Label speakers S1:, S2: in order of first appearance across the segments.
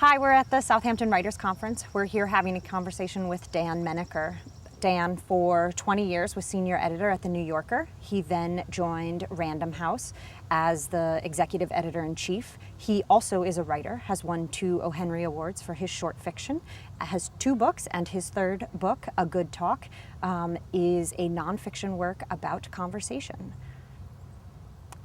S1: Hi, we're at the Southampton Writers Conference. We're here having a conversation with Dan Menaker. Dan, for 20 years, was senior editor at The New Yorker. He then joined Random House as the executive editor-in-chief. He also is a writer, has won 2 O. Henry Awards for his short fiction, has 2 books, and his 3rd book, A Good Talk, is a nonfiction work about conversation.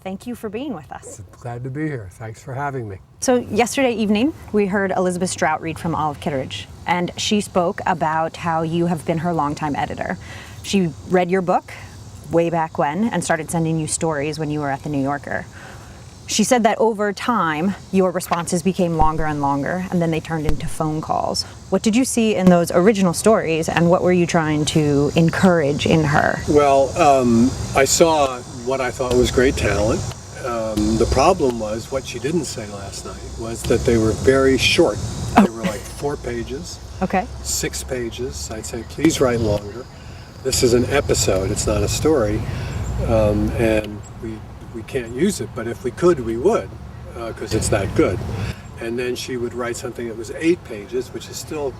S1: Thank you for being with us.
S2: Glad to be here. Thanks for having me.
S1: So yesterday evening, we heard Elizabeth Strout read from Olive Kitteridge, and she spoke about how you have been her longtime editor. She read your book way back when and started sending you stories when you were at The New Yorker. She said that over time, your responses became longer and longer, and then they turned into phone calls. What did you see in those original stories, and what were you trying to encourage in her?
S2: Well, I saw what I thought was great talent. The problem was, what she didn't say last night, was that they were very short. They were like 4 pages,
S1: Okay.
S2: 6 pages. I'd say, please write longer. This is an episode, it's not a story, and we can't use it, but if we could, we would, because it's that good. And then she would write something that was 8 pages, which is still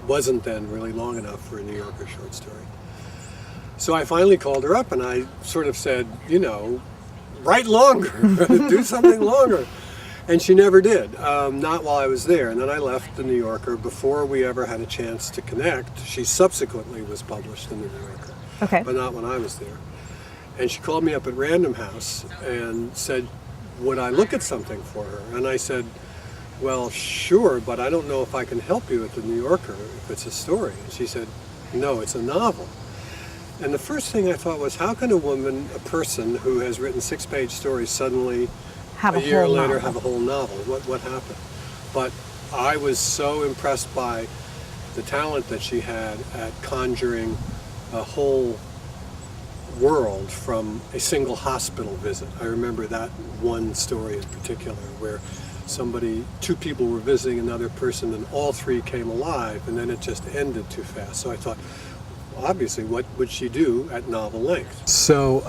S2: wasn't then really long enough for a New Yorker short story. So I finally called her up and I sort of said, write longer, do something longer. And she never did, not while I was there. And then I left The New Yorker before we ever had a chance to connect. She subsequently was published in The New Yorker,
S1: Okay.
S2: but not when I was there. And she called me up at Random House and said, would I look at something for her? And I said, well, sure, but I don't know if I can help you at The New Yorker if it's a story. And she said, no, it's a novel. And the first thing I thought was, how can a person who has written 6-page stories suddenly
S1: Have
S2: a year
S1: whole
S2: later
S1: novel.
S2: have a whole novel? What happened? But I was so impressed by the talent that she had at conjuring a whole world from a single hospital visit. I remember that one story in particular where 2 people were visiting another person and all 3 came alive, and then it just ended too fast. So I thought, obviously, what would she do at novel length? So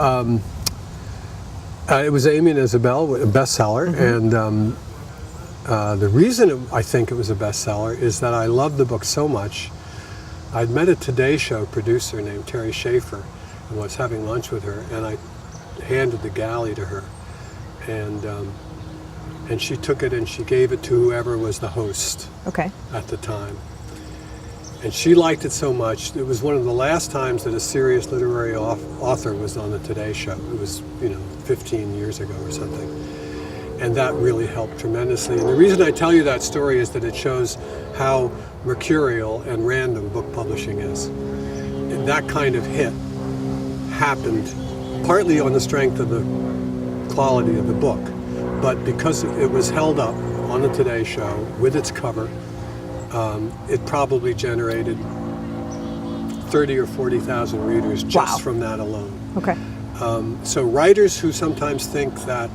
S2: it was Amy and Isabel, a bestseller, and the reason I think it was a bestseller is that I loved the book so much. I'd met a Today Show producer named Terry Schaefer and was having lunch with her, and I handed the galley to her, and she took it and she gave it to whoever was the host at the time. And she liked it so much. It was one of the last times that a serious literary author was on the Today Show. It was, 15 years ago or something. And that really helped tremendously. And the reason I tell you that story is that it shows how mercurial and random book publishing is. And that kind of hit happened partly on the strength of the quality of the book, but because it was held up on the Today Show with its cover, it probably generated 30 or 40,000 readers just from that alone.
S1: Okay.
S2: So writers who sometimes think that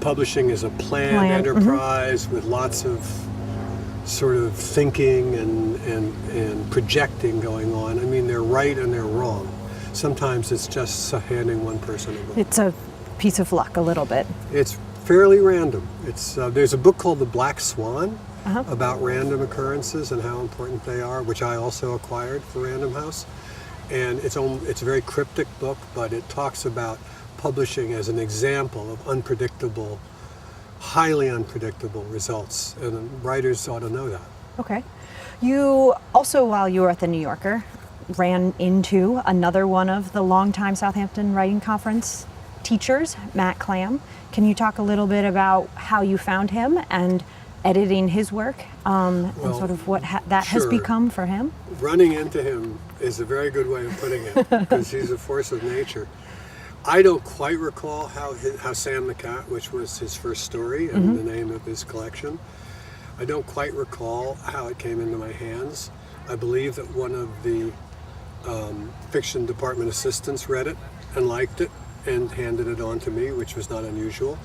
S2: publishing is a planned enterprise with lots of sort of thinking and projecting going on, I mean, they're right and they're wrong. Sometimes it's just handing one person a book.
S1: It's a piece of luck, a little bit.
S2: It's fairly random. There's a book called The Black Swan, about random occurrences and how important they are, which I also acquired for Random House. And it's a very cryptic book, but it talks about publishing as an example of unpredictable, highly unpredictable results. And writers ought to know that.
S1: Okay. You also, while you were at The New Yorker, ran into another one of the longtime Southampton Writing Conference teachers, Matt Clam. Can you talk a little bit about how you found him and editing his work, and sort of what that has become for him?
S2: Running into him is a very good way of putting it, because he's a force of nature. I don't quite recall how Sam the Cat, which was his first story and the name of his collection, I don't quite recall how it came into my hands. I believe that one of the fiction department assistants read it and liked it and handed it on to me, which was not unusual.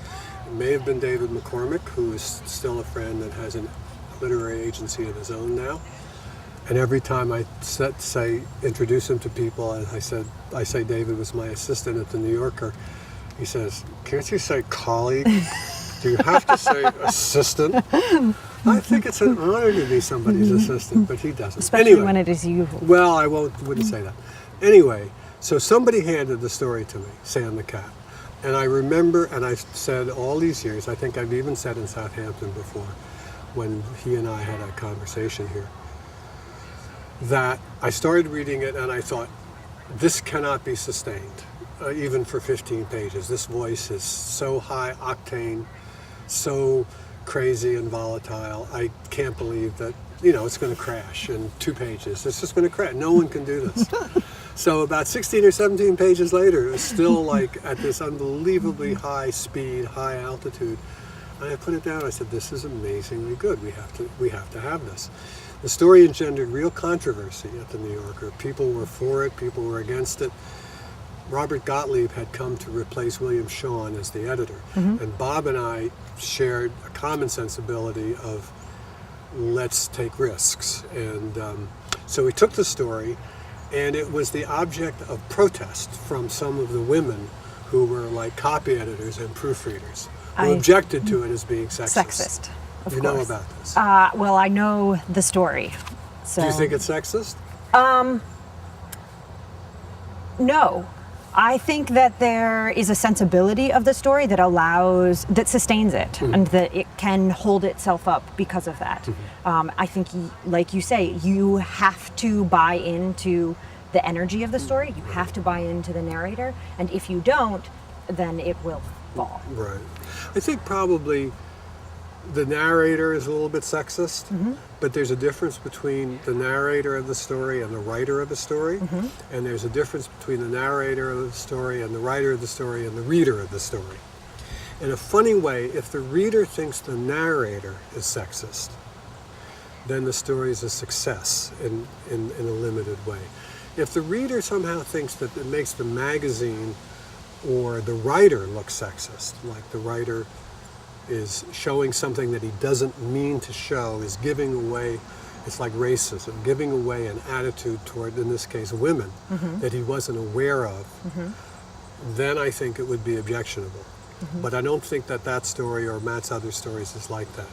S2: It may have been David McCormick, who is still a friend and has a literary agency of his own now. And every time I introduce him to people, I say David was my assistant at The New Yorker, he says, can't you say colleague? Do you have to say assistant? I think it's an honor to be somebody's assistant, but he doesn't.
S1: Especially
S2: anyway,
S1: when it is you.
S2: Well, I wouldn't say that. Anyway, so somebody handed the story to me, Sam the Cat. And I remember, and I've said all these years, I think I've even said in Southampton before, when he and I had a conversation here, that I started reading it and I thought, this cannot be sustained, even for 15 pages. This voice is so high octane, so crazy and volatile. I can't believe that, it's going to crash in 2 pages. It's just going to crash. No one can do this. So about 16 or 17 pages later, it was still like at this unbelievably high speed, high altitude. And I put it down. I said, this is amazingly good. We have to have this. The story engendered real controversy at the New Yorker. People were for it, people were against it. Robert Gottlieb had come to replace William Shawn as the editor. And Bob and I shared a common sensibility of let's take risks. And so we took the story, and it was the object of protest from some of the women who were like copy editors and proofreaders who objected to it as being sexist.
S1: Sexist, of
S2: you
S1: course.
S2: know about this?
S1: Well, I know the story. So.
S2: Do you think it's sexist?
S1: No. I think that there is a sensibility of the story that sustains it, and that it can hold itself up because of that. I think, like you say, you have to buy into the energy of the story. You have to buy into the narrator, and if you don't, then it will fall.
S2: Right. I think probably the narrator is a little bit sexist, but there's a difference between the narrator of the story and the writer of the story, and there's a difference between the narrator of the story and the writer of the story and the reader of the story. In a funny way, if the reader thinks the narrator is sexist, then the story is a success in a limited way. If the reader somehow thinks that it makes the magazine or the writer look sexist, like the writer is showing something that he doesn't mean to show, is giving away, it's like racism, giving away an attitude toward, in this case, women, that he wasn't aware of, then I think it would be objectionable. But I don't think that story or Matt's other stories is like that.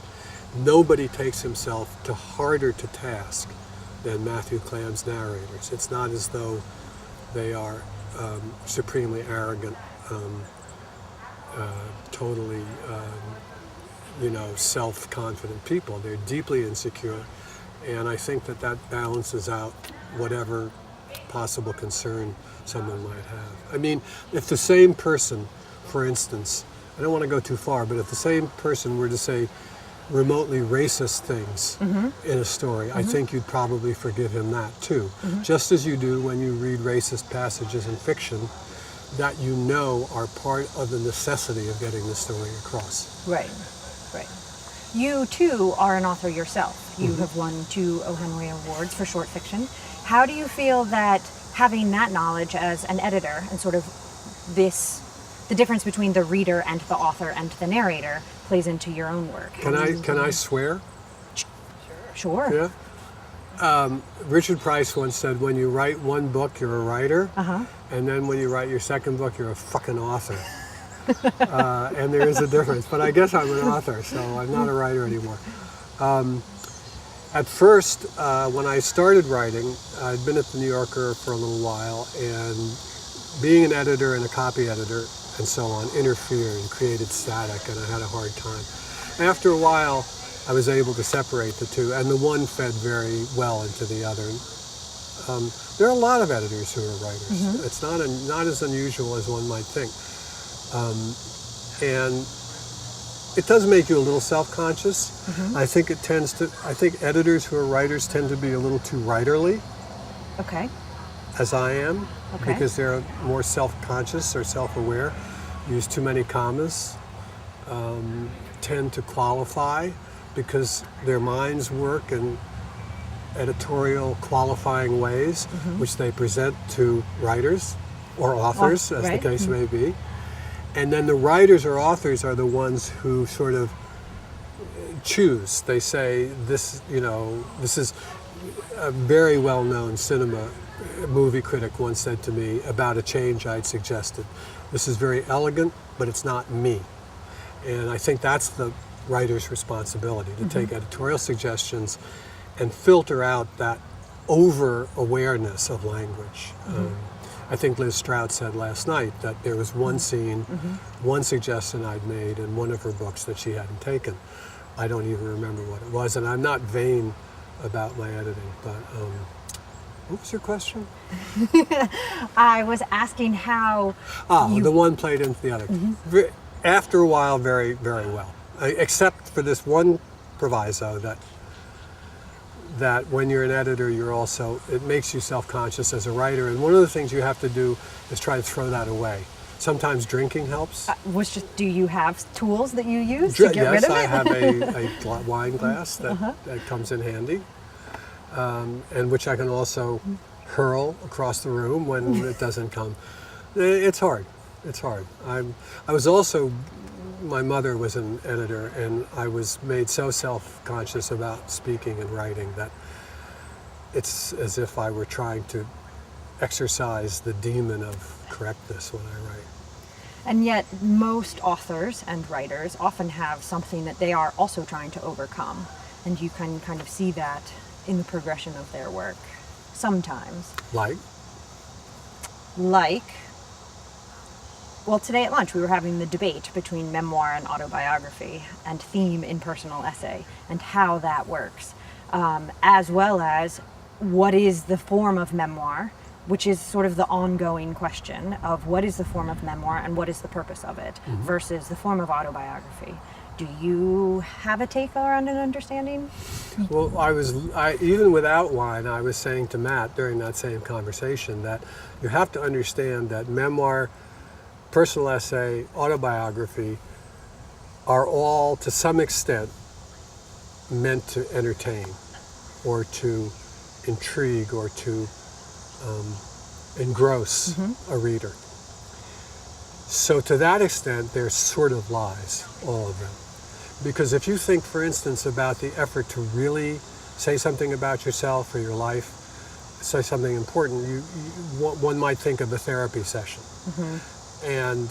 S2: Nobody takes himself to harder to task than Matthew Clam's narrators. It's not as though they are supremely arrogant, totally self-confident people. They're deeply insecure, and I think that balances out whatever possible concern someone might have. I mean, if the same person, for instance, I don't want to go too far, but if the same person were to say remotely racist things in a story, I think you'd probably forgive him that too. Just as you do when you read racist passages in fiction that you know are part of the necessity of getting the story across.
S1: Right. You too are an author yourself. You have won 2 O. Henry Awards for short fiction. How do you feel that having that knowledge as an editor and sort of the difference between the reader and the author and the narrator plays into your own work?
S2: Can I swear?
S1: Sure.
S2: Yeah. Richard Price once said, when you write one book, you're a writer, and then when you write your second book, you're a fucking author. And there is a difference, but I guess I'm an author, so I'm not a writer anymore. At first, when I started writing, I'd been at the New Yorker for a little while, and being an editor and a copy editor and so on interfered and created static, and I had a hard time. After a while, I was able to separate the two, and the one fed very well into the other. There are a lot of editors who are writers. It's not as unusual as one might think. And it does make you a little self-conscious. I think editors who are writers tend to be a little too writerly.
S1: Okay.
S2: As I am,
S1: Okay.
S2: because they're more self-conscious or self-aware, use too many commas, tend to qualify because their minds work in editorial qualifying ways, which they present to writers or authors, as the case may be. And then the writers or authors are the ones who sort of choose. They say, this is a very well-known movie critic once said to me about a change I'd suggested. This is very elegant, but it's not me. And I think that's the writer's responsibility, to take editorial suggestions and filter out that over-awareness of language. I think Liz Strout said last night that there was one scene, one suggestion I'd made in one of her books that she hadn't taken. I don't even remember what it was, and I'm not vain about my editing, but what was your question?
S1: I was asking how
S2: the one played into the other. After a while, very, very well. Except for this one proviso that when you're an editor, it makes you self-conscious as a writer, and one of the things you have to do is try to throw that away. Sometimes drinking helps.
S1: Do you have tools that you use to get rid of it?
S2: Yes, I have a wine glass that comes in handy, and which I can also hurl across the room when it doesn't come. It's hard. It's hard. I was also, my mother was an editor, and I was made so self-conscious about speaking and writing that it's as if I were trying to exercise the demon of correctness when I write.
S1: And yet most authors and writers often have something that they are also trying to overcome, and you can kind of see that in the progression of their work sometimes. Well, today at lunch we were having the debate between memoir and autobiography, and theme in personal essay, and how that works, as well as what is the form of memoir, which is sort of the ongoing question of what is the form of memoir and what is the purpose of it, versus the form of autobiography. Do you have a take or an understanding?
S2: Well, even without wine, I was saying to Matt during that same conversation that you have to understand that memoir, personal essay, autobiography are all, to some extent, meant to entertain or to intrigue or to engross a reader. So to that extent, they're sort of lies, all of them. Because if you think, for instance, about the effort to really say something about yourself or your life, say something important, one might think of a therapy session. And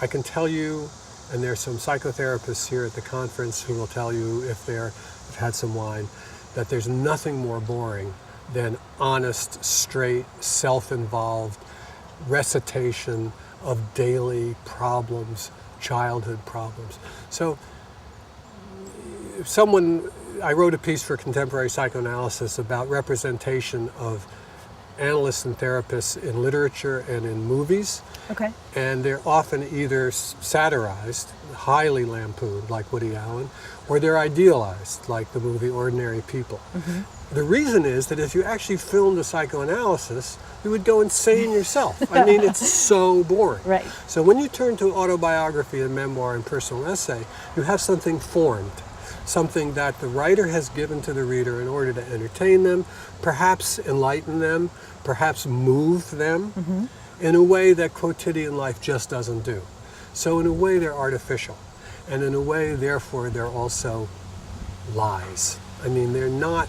S2: I can tell you, and there's some psychotherapists here at the conference who will tell you if they've had some wine, that there's nothing more boring than honest, straight, self-involved recitation of daily problems, childhood problems. So I wrote a piece for Contemporary Psychoanalysis about representation of analysts and therapists in literature and in movies.
S1: Okay.
S2: And they're often either satirized, highly lampooned, like Woody Allen, or they're idealized, like the movie Ordinary People. The reason is that if you actually filmed a psychoanalysis, you would go insane yourself. I mean, it's so boring.
S1: Right.
S2: So when you turn to autobiography and memoir and personal essay, you have something formed, something that the writer has given to the reader in order to entertain them, perhaps enlighten them, perhaps move them in a way that quotidian life just doesn't do. So in a way, they're artificial. And in a way, therefore, they're also lies. I mean, they're not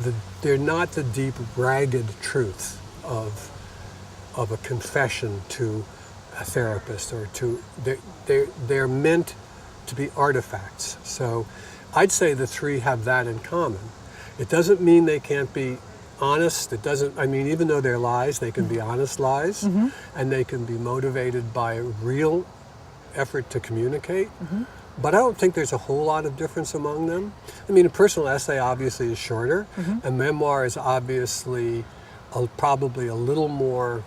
S2: the deep, ragged truth of a confession to a therapist or to, they're meant to be artifacts. So I'd say the three have that in common. It doesn't mean they can't be honest. It doesn't, I mean, even though they're lies, they can be honest lies, and they can be motivated by a real effort to communicate. But I don't think there's a whole lot of difference among them. I mean, a personal essay obviously is shorter. A memoir is obviously probably a little more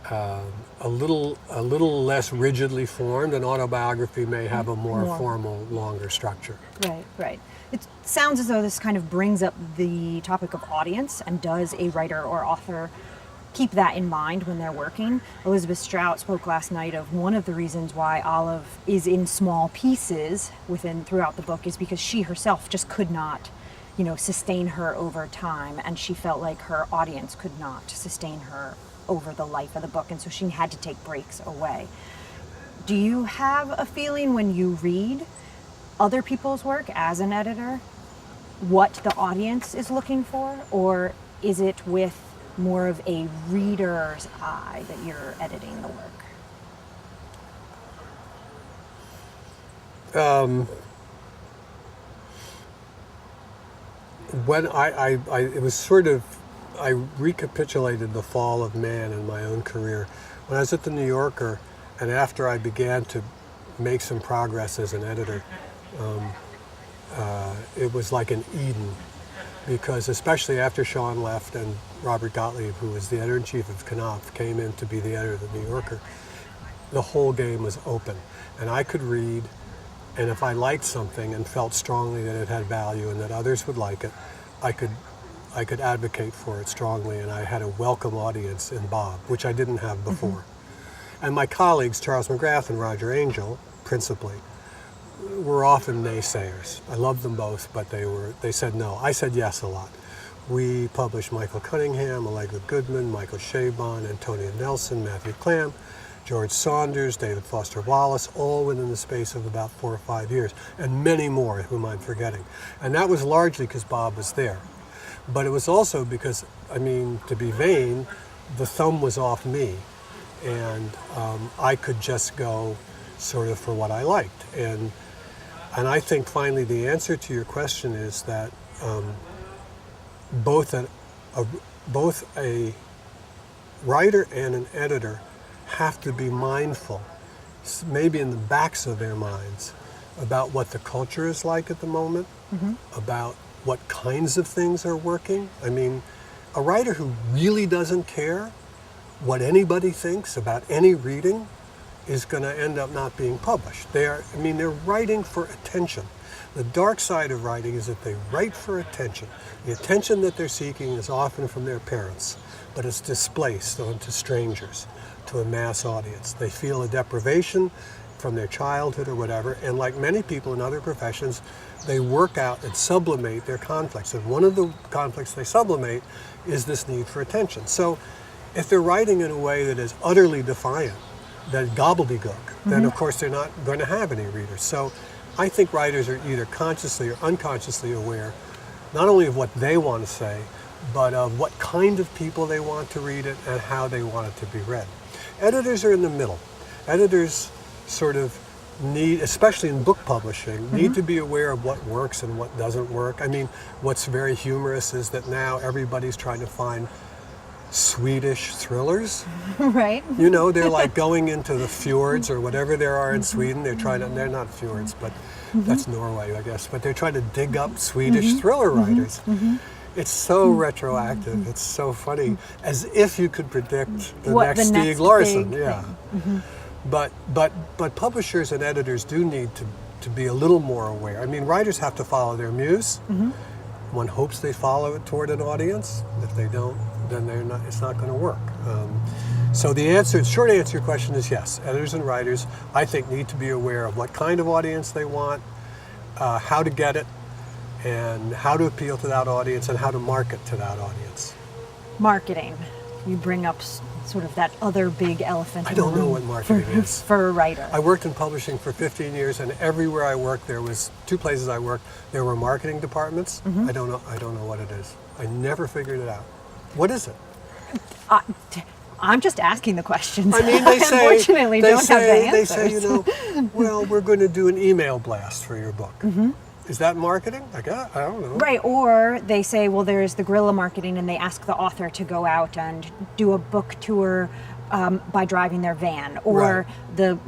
S2: a little less rigidly formed. An autobiography may have a more formal, longer structure.
S1: Right. It sounds as though this kind of brings up the topic of audience, and does a writer or author keep that in mind when they're working? Elizabeth Strout spoke last night of one of the reasons why Olive is in small pieces throughout the book is because she herself just could not, sustain her over time, and she felt like her audience could not sustain her over the life of the book, and so she had to take breaks away. Do you have a feeling when you read other people's work as an editor what the audience is looking for, or is it with more of a reader's eye that you're editing the work?
S2: When it was sort of, I recapitulated the fall of man in my own career. When I was at the New Yorker, and after I began to make some progress as an editor, it was like an Eden, because especially after Sean left and Robert Gottlieb, who was the editor-in-chief of Knopf, came in to be the editor of the New Yorker, the whole game was open. And I could read, and if I liked something and felt strongly that it had value and that others would like it, I could advocate for it strongly, and I had a welcome audience in Bob, which I didn't have before. And my colleagues, Charles McGrath and Roger Angell, principally, were often naysayers. I loved them both, but they said no. I said yes a lot. We published Michael Cunningham, Allegra Goodman, Michael Chabon, Antonia Nelson, Matthew Clam, George Saunders, David Foster Wallace, all within the space of about 4 or 5 years, and many more whom I'm forgetting. And that was largely because Bob was there. But it was also because, I mean, to be vain, the thumb was off me, and I could just go sort of for what I liked. And I think finally the answer to your question is that both a writer and an editor have to be mindful, maybe in the backs of their minds, about what the culture is like at the moment, about what kinds of things are working. I mean, a writer who really doesn't care what anybody thinks about any reading is going to end up not being published. They're writing for attention. The dark side of writing is that they write for attention. The attention that they're seeking is often from their parents, but it's displaced onto strangers, to a mass audience. They feel a deprivation from their childhood or whatever, and like many people in other professions, they work out and sublimate their conflicts. And one of the conflicts they sublimate is this need for attention. So if they're writing in a way that is utterly defiant, that gobbledygook, then of course they're not going to have any readers. So I think writers are either consciously or unconsciously aware, not only of what they want to say, but of what kind of people they want to read it and how they want it to be read. Editors are in the middle. Editors sort of need, especially in book publishing, need to be aware of what works and what doesn't work. I mean, what's very humorous is that now everybody's trying to find Swedish thrillers.
S1: Right.
S2: You know, they're like going into the fjords or whatever there are in Sweden. They're they're not fjords, but that's Norway, I guess. But they're trying to dig up Swedish thriller writers. It's so retroactive. It's so funny, as if you could predict the next Stieg Larsson. Yeah. But publishers and editors do need to be a little more aware. I mean, writers have to follow their muse. One hopes they follow it toward an audience. If they don't, then they're not. It's not going to work. So the short answer to your question is yes. Editors and writers, I think, need to be aware of what kind of audience they want, how to get it, and how to appeal to that audience, and how to market to that audience.
S1: Marketing. You bring up sort of that other big elephant in the room.
S2: I don't know what marketing is.
S1: For a writer.
S2: I worked in publishing for 15 years, and everywhere I worked, there was 2 places I worked, there were marketing departments. I don't know what it is. I never figured it out. What is it?
S1: I'm just asking the questions.
S2: I mean, they say,
S1: unfortunately don't have the answers.
S2: They say, well, we're going to do an email blast for your book. Is that marketing? Like, I don't know.
S1: Right, or they say, well, there's the guerrilla marketing, and they ask the author to go out and do a book tour by driving their van, or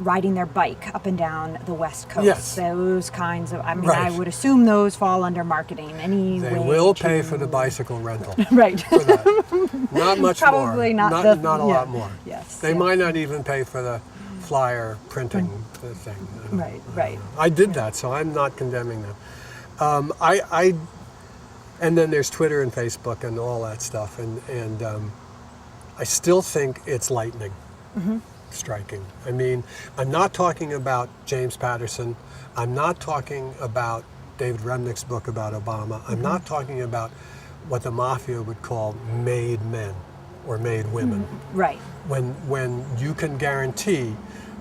S1: riding their bike up and down the West Coast.
S2: Yes.
S1: Those kinds of, I mean, I would assume those fall under marketing anyway.
S2: They will pay for the bicycle rental.
S1: Right.
S2: For that. Not much more.
S1: Probably not
S2: a lot more.
S1: Yes.
S2: They might not even pay for the flyer printing thing.
S1: Right.
S2: I did that, so I'm not condemning them. And then there's Twitter and Facebook and all that stuff, and I still think it's lightning striking. I mean, I'm not talking about James Patterson. I'm not talking about David Remnick's book about Obama. I'm not talking about what the mafia would call made men or made women.
S1: Right.
S2: When you can guarantee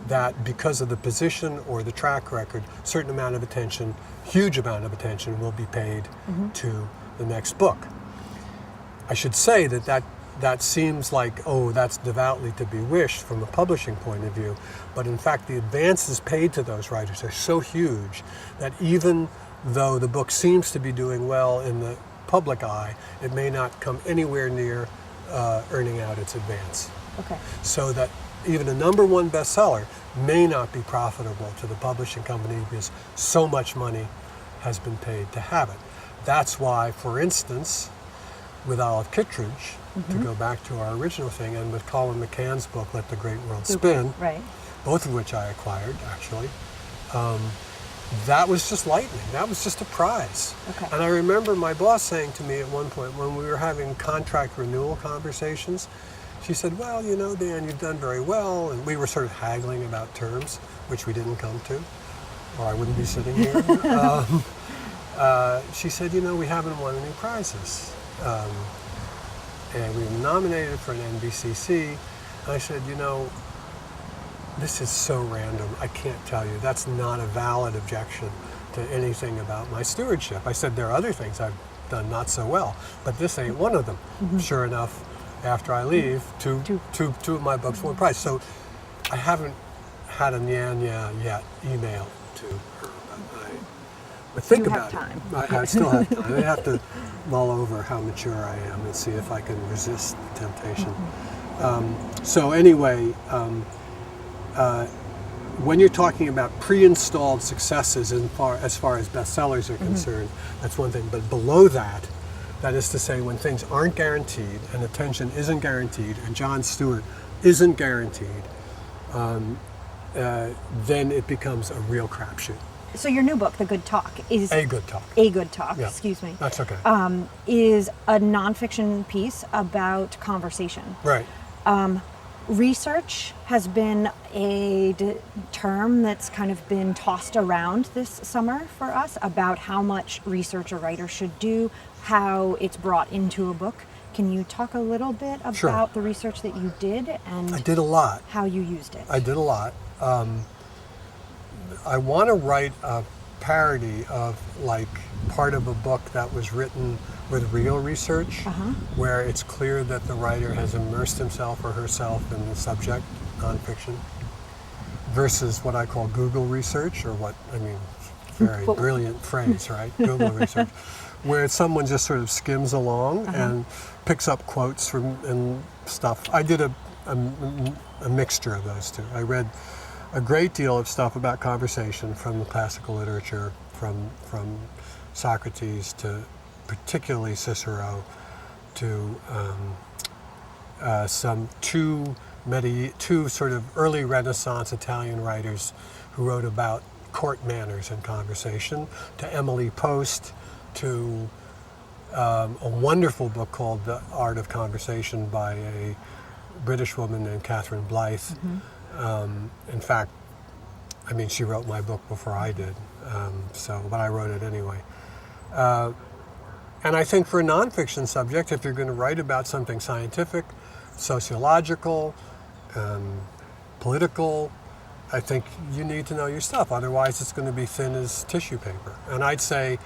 S2: that because of the position or the track record, certain amount of attention, huge amount of attention will be paid to the next book. I should say that that seems like, oh, that's devoutly to be wished from a publishing point of view. But in fact, the advances paid to those writers are so huge that even though the book seems to be doing well in the public eye, it may not come anywhere near earning out its advance.
S1: Okay.
S2: So that even a #1 bestseller may not be profitable to the publishing company because so much money has been paid to have it. That's why, for instance, with Olive Kittredge, to go back to our original thing, and with Colin McCann's book, Let the Great World Spin,
S1: right,
S2: both of which I acquired, actually, that was just lightning. That was just a prize.
S1: Okay.
S2: And I remember my boss saying to me at one point when we were having contract renewal conversations, she said, well, you know, Dan, you've done very well. And we were sort of haggling about terms, which we didn't come to, or I wouldn't be sitting here. She said, you know, we haven't won any prizes. And we were nominated for an NBCC. And I said, you know, this is so random, I can't tell you. That's not a valid objection to anything about my stewardship. I said, there are other things I've done not so well, but this ain't one of them. Sure enough, after I leave, two of my books won a prize. So I haven't had a Nyanya yet email to her. But think
S1: you
S2: about
S1: have time.
S2: it. I still have time. I have to mull over how mature I am and see if I can resist the temptation. So anyway, when you're talking about pre-installed successes as far as bestsellers are concerned, that's one thing. But below that, that is to say, when things aren't guaranteed and attention isn't guaranteed and Jon Stewart isn't guaranteed, then it becomes a real crapshoot.
S1: So your new book, The Good Talk, is
S2: A Good Talk.
S1: A Good Talk.
S2: Yeah,
S1: excuse me.
S2: That's okay.
S1: Is a nonfiction piece about conversation.
S2: Right.
S1: Research has been a term that's kind of been tossed around this summer for us about how much research a writer should do, how it's brought into a book. Can you talk a little bit about the research that you did and
S2: I did a lot.
S1: How you used it?
S2: I did a lot. I want to write a parody of like part of a book that was written with real research, where it's clear that the writer has immersed himself or herself in the subject, nonfiction, versus what I call Google research, or what, I mean, very brilliant phrase, right? Google research, where someone just sort of skims along and picks up quotes from and stuff. I did a mixture of those two. I read a great deal of stuff about conversation from the classical literature, from Socrates to particularly Cicero, to two sort of early Renaissance Italian writers who wrote about court manners and conversation, to Emily Post, to a wonderful book called The Art of Conversation by a British woman named Catherine Blythe. In fact, I mean, she wrote my book before I did, but I wrote it anyway. And I think for a nonfiction subject, if you're going to write about something scientific, sociological, political, I think you need to know your stuff. Otherwise, it's going to be thin as tissue paper. And I'd say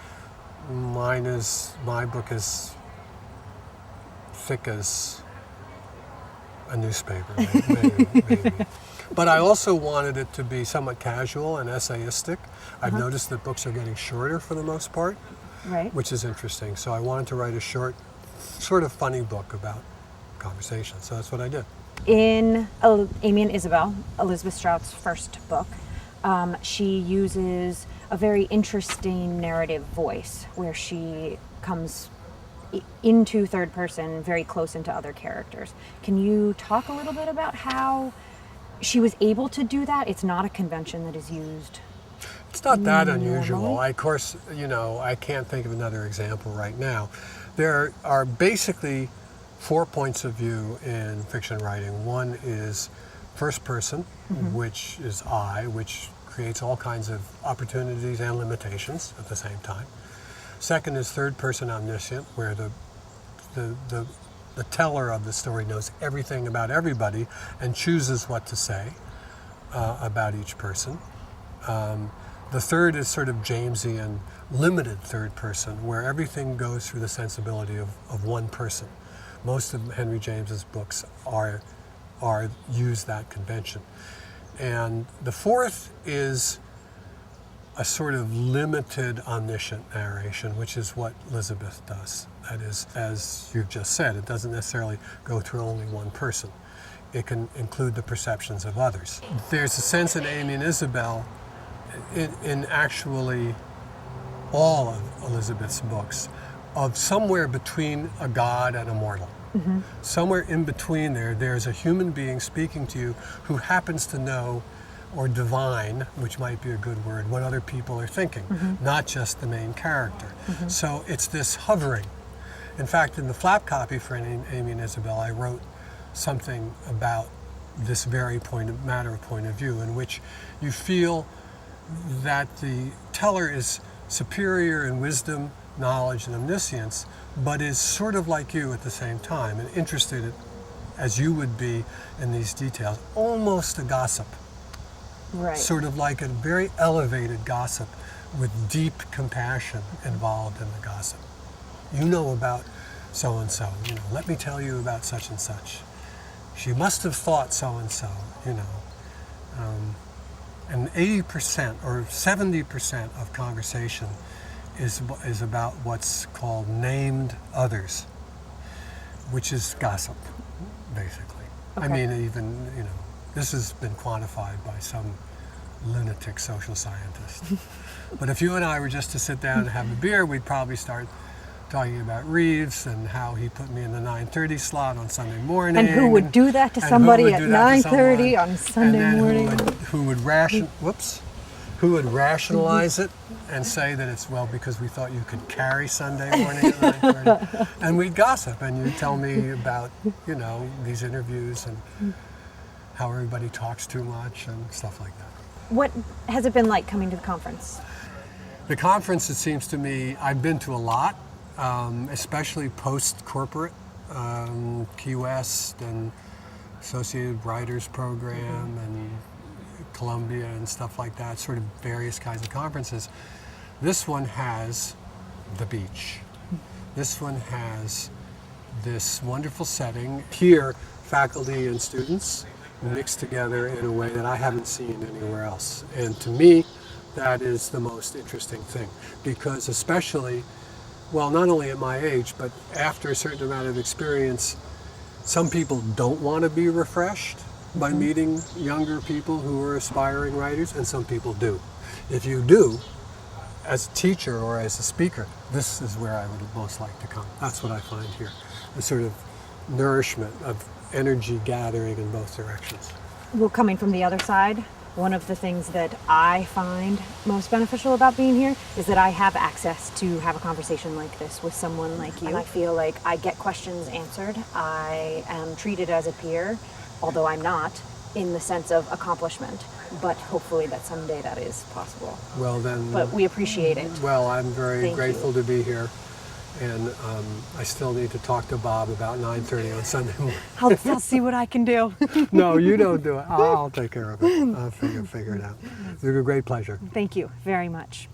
S2: my book is thick as a newspaper, maybe. But I also wanted it to be somewhat casual and essayistic. I've noticed that books are getting shorter for the most part, which is interesting. So I wanted to write a short, sort of funny book about conversation. So that's what I did.
S1: In Amy and Isabel, Elizabeth Strout's first book, she uses a very interesting narrative voice where she comes into third person, very close into other characters. Can you talk a little bit about how she was able to do that? It's not a convention that is used.
S2: It's not that unusual. Of course, I can't think of another example right now. There are basically 4 points of view in fiction writing. One is first person, which is I, which creates all kinds of opportunities and limitations at the same time. Second is third person omniscient, where the teller of the story knows everything about everybody and chooses what to say about each person. The third is sort of Jamesian, limited third person, where everything goes through the sensibility of one person. Most of Henry James's books use that convention. And the fourth is a sort of limited omniscient narration, which is what Elizabeth does. That is, as you've just said, it doesn't necessarily go through only one person. It can include the perceptions of others. There's a sense in Amy and Isabel, in actually all of Elizabeth's books, of somewhere between a god and a mortal. Mm-hmm. Somewhere in between there's a human being speaking to you who happens to know or divine, which might be a good word, what other people are thinking, mm-hmm. not just the main character. Mm-hmm. So it's this hovering. In fact, in the flap copy for Amy and Isabel, I wrote something about this very point of view, in which you feel that the teller is superior in wisdom, knowledge, and omniscience, but is sort of like you at the same time, and interested as you would be in these details, almost a gossip.
S1: Right.
S2: Sort of like a very elevated gossip with deep compassion involved in the gossip. You know about so-and-so, let me tell you about such and such. She must have thought so-and-so, and 80% or 70% of conversation is about what's called named others, which is gossip, basically. Okay. I mean, even, this has been quantified by some lunatic social scientist. But if you and I were just to sit down and have a beer, we'd probably start talking about Reeves and how he put me in the 9:30 slot on Sunday morning.
S1: And who would do that to somebody at 9:30 on Sunday morning?
S2: Who would rationalize it and say that it's, because we thought you could carry Sunday morning at 9:30. And we'd gossip, and you'd tell me about, these interviews and how everybody talks too much and stuff like that.
S1: What has it been like coming to the conference?
S2: The conference, it seems to me, I've been to a lot, especially post-corporate, Key West and Associated Writers Program, mm-hmm. and Columbia and stuff like that, sort of various kinds of conferences. This one has the beach. This one has this wonderful setting. Here, faculty and students mixed together in a way that I haven't seen anywhere else. And to me, that is the most interesting thing, because especially, not only at my age, but after a certain amount of experience, some people don't want to be refreshed by mm-hmm. meeting younger people who are aspiring writers, and some people do. If you do, as a teacher or as a speaker, this is where I would most like to come. That's what I find here, a sort of nourishment of energy gathering in both directions.
S1: Well, coming from the other side, one of the things that I find most beneficial about being here is that I have access to have a conversation like this with someone like you. And I feel like I get questions answered. I am treated as a peer, although I'm not, in the sense of accomplishment. But hopefully that someday that is possible.
S2: Well then.
S1: But we appreciate it.
S2: Well, I'm very grateful to be here. And I still need to talk to Bob about 9:30 on Sunday morning.
S1: I'll see what I can do.
S2: No, you don't do it. I'll take care of it. I'll figure it out. It's a great pleasure.
S1: Thank you very much.